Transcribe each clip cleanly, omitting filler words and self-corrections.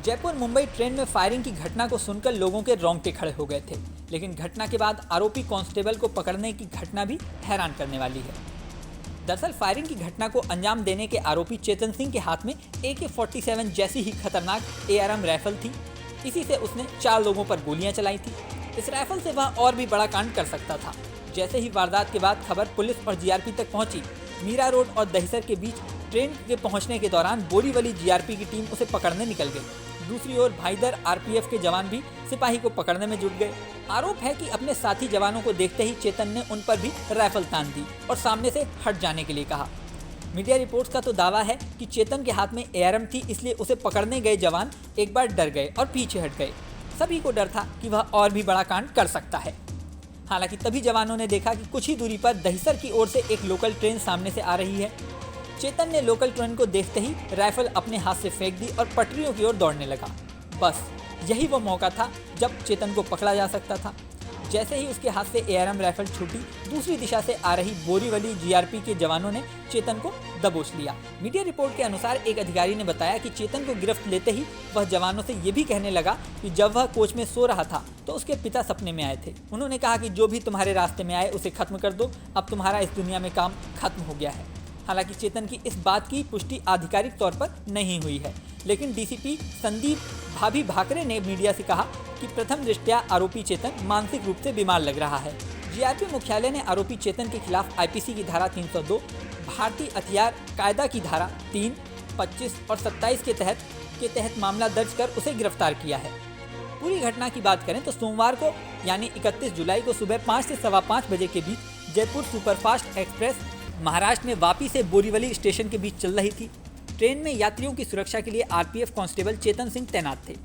Jaipur Mumbai train में firing की घटना को सुनकर लोगों के रोंगटे खड़े हो गए थे, लेकिन घटना के बाद आरोपी कांस्टेबल को पकड़ने की घटना भी हैरान करने वाली है। दरअसल फायरिंग की घटना को अंजाम देने के आरोपी चेतन सिंह के हाथ में AK-47 जैसी ही खतरनाक ARM राइफल थी। इसी से उसने 4 लोगों पर गोलियां चलाई थी। इस राइफल से वह और भी बड़ा कांड कर सकता था। जैसे ही वारदात के बाद खबर पुलिस और GRP तक पहुंची, मीरा रोड और दहिसर के बीच ट्रेन के पहुंचने के दौरान बोरीवली GRP की टीम उसे पकड़ने निकल गई। दूसरी ओर भाईदर RPF के जवान भी सिपाही को पकड़ने में जुट गए। आरोप है कि अपने साथी जवानों को देखते ही चेतन ने उन पर भी राइफल तान दी और सामने से हट जाने के लिए कहा। मीडिया रिपोर्ट्स का तो दावा है कि चेतन के हाथ में ARM थी, इसलिए उसे पकड़ने गए जवान एक बार डर गए और पीछे हट गए। सभी को डर था कि वह और भी बड़ा कांड कर सकता है। हालांकि तभी जवानों ने देखा कि कुछ ही दूरी पर दहिसर की ओर से एक लोकल ट्रेन सामने से आ रही है। चेतन ने लोकल ट्रेन को देखते ही राइफल अपने हाथ से फेंक दी और पटरियों की ओर दौड़ने लगा। बस यही वो मौका था जब चेतन को पकड़ा जा सकता था। जैसे ही उसके हाथ से ARM राइफल छूटी, दूसरी दिशा से आ रही बोरीवली GRP के जवानों ने चेतन को दबोच लिया। मीडिया रिपोर्ट के अनुसार एक अधिकारी ने बताया कि चेतन को गिरफ्त लेते ही वह जवानों से ये भी कहने लगा कि जब वह कोच में सो रहा था तो उसके पिता सपने में आए थे। उन्होंने कहा कि जो भी तुम्हारे रास्ते में आए उसे खत्म कर दो, अब तुम्हारा इस दुनिया में काम खत्म हो गया है। हालांकि चेतन की इस बात की पुष्टि आधिकारिक तौर पर नहीं हुई है, लेकिन DCP संदीप भाभी भाकरे ने मीडिया से कहा कि प्रथम दृष्टया आरोपी चेतन मानसिक रूप से बीमार लग रहा है। GRP मुख्यालय ने आरोपी चेतन के खिलाफ IPC की धारा 302, भारतीय हथियार कायदा की धारा 3, 25 और 27 के तहत मामला दर्ज कर उसे गिरफ्तार किया है। पूरी घटना की बात करें तो सोमवार को यानी 31 जुलाई को सुबह 5 से सवा 5 बजे के बीच जयपुर सुपरफास्ट एक्सप्रेस महाराष्ट्र में वापी से बोरीवली स्टेशन के बीच चल रही थी। ट्रेन में यात्रियों की सुरक्षा के लिए RPF कांस्टेबल चेतन सिंह तैनात थे।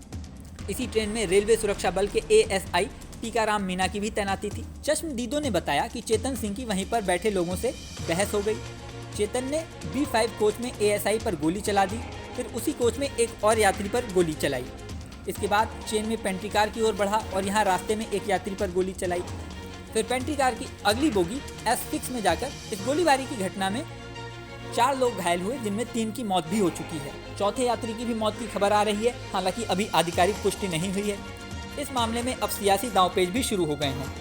इसी ट्रेन में रेलवे सुरक्षा बल के ASI टीकाराम मीना की भी तैनाती थी। चश्मदीदों ने बताया कि चेतन सिंह की वहीं पर बैठे लोगों से बहस हो गई। चेतन ने B5 कोच में ASI पर गोली चला दी, फिर उसी कोच में एक और यात्री पर गोली चलाई। इसके बाद ट्रेन में पेंट्री कार की ओर बढ़ा और यहाँ रास्ते में एक यात्री पर गोली चलाई। फिर पेंट्री कार की अगली बोगी S6 में जाकर इस गोलीबारी की घटना में 4 लोग घायल हुए, जिनमें 3 की मौत भी हो चुकी है। चौथे यात्री की भी मौत की खबर आ रही है, हालांकि अभी आधिकारिक पुष्टि नहीं हुई है। इस मामले में अब सियासी दांवपेच भी शुरू हो गए हैं।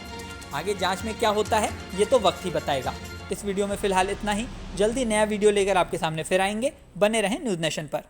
आगे जांच में क्या होता है ये तो वक्त ही बताएगा। इस वीडियो में फिलहाल इतना ही। जल्दी नया वीडियो लेकर आपके सामने फिर आएंगे। बने रहें न्यूज़ नेशन पर।